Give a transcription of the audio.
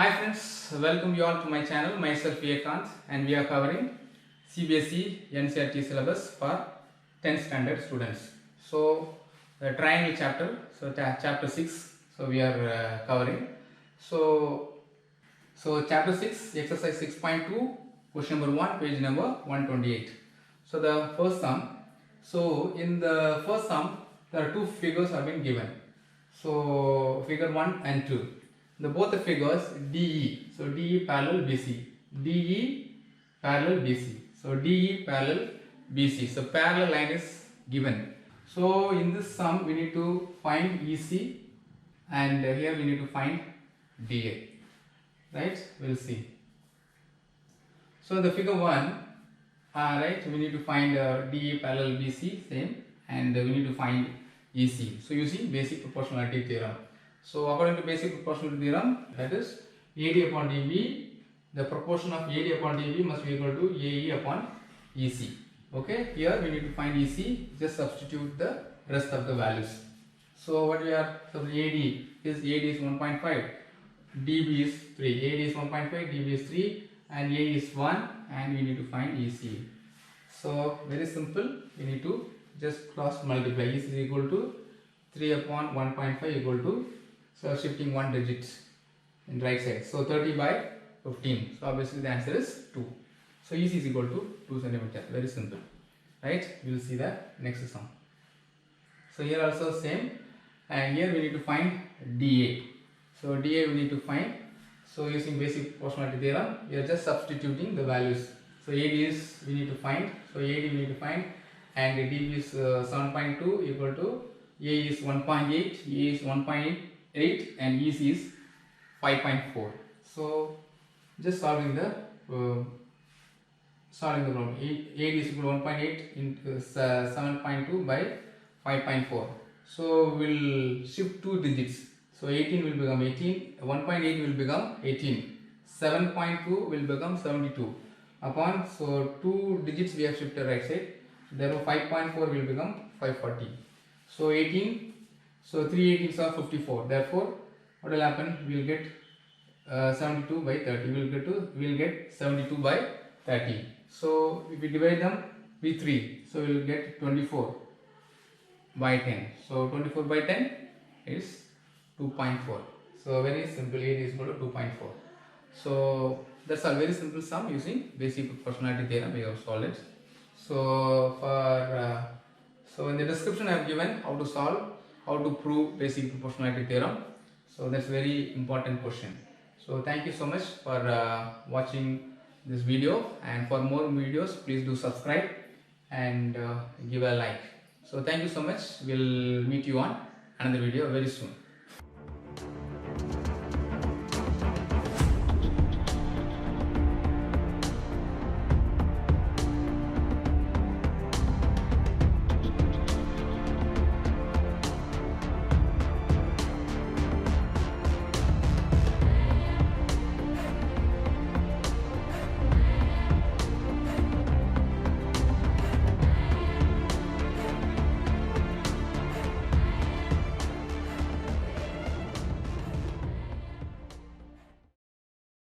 Hi friends, welcome you all to my channel. Myself Edukanth, and we are covering CBSE NCERT syllabus for 10th standard students. So the triangle chapter, chapter 6, so we are covering. So chapter 6, exercise 6.2, question number 1, page number 128. So the first sum. So in the first sum, there are two figures have been given. So figure 1 and 2. Both the figures DE, so DE parallel BC, DE parallel BC, so DE parallel BC, so parallel line is given. So in this sum we need to find EC, and here we need to find DA, right? We'll see. So the figure 1, right, we need to find DE parallel BC, same, and we need to find EC, so using basic proportionality theorem. So according to basic proportionality theorem, that is AD upon DB, the proportion of AD upon DB must be equal to AE upon EC. Okay, here we need to find EC, just substitute the rest of the values. So what we are, so AD is 1.5, DB is 3, AD is 1.5, DB is 3, and AE is 1, and we need to find EC. So very simple, we need to just cross multiply. EC is equal to 3 upon 1.5 equal to, so shifting one digit in right side, so 30 by 15, so obviously the answer is 2. So EC is equal to 2 cm, very simple, right? We will see the next sum. So here also same, and here we need to find DA. So DA we need to find, so using basic proportionality theorem, we are just substituting the values. So AD is we need to find, so AD we need to find, and DB is 7.2 equal to A is 1.8, E is 1.8, and EC is 5.4. So just solving the problem. AD is equal to 1.8 into 7.2 by 5.4. So we'll shift two digits. So 18 will become 18, 1.8 will become 18, 7.2 will become 72. Upon, so two digits we have shifted right side, therefore 5.4 will become 540. So 18, so 3 18s are 54. Therefore, what will happen? We will get 72 by 30. We will get 72 by 30. So if we divide them with 3, so we will get 24 by 10. So 24 by 10 is 2.4. So very simple, AD is equal to 2.4. So that's a very simple sum using basic proportionality theorem. We have solved it. So for so in the description I have given how to solve, how to prove basic proportionality theorem. So that's very important question. So thank you so much for watching this video, and for more videos please do subscribe and give a like. So thank you so much. We'll meet you on another video very soon.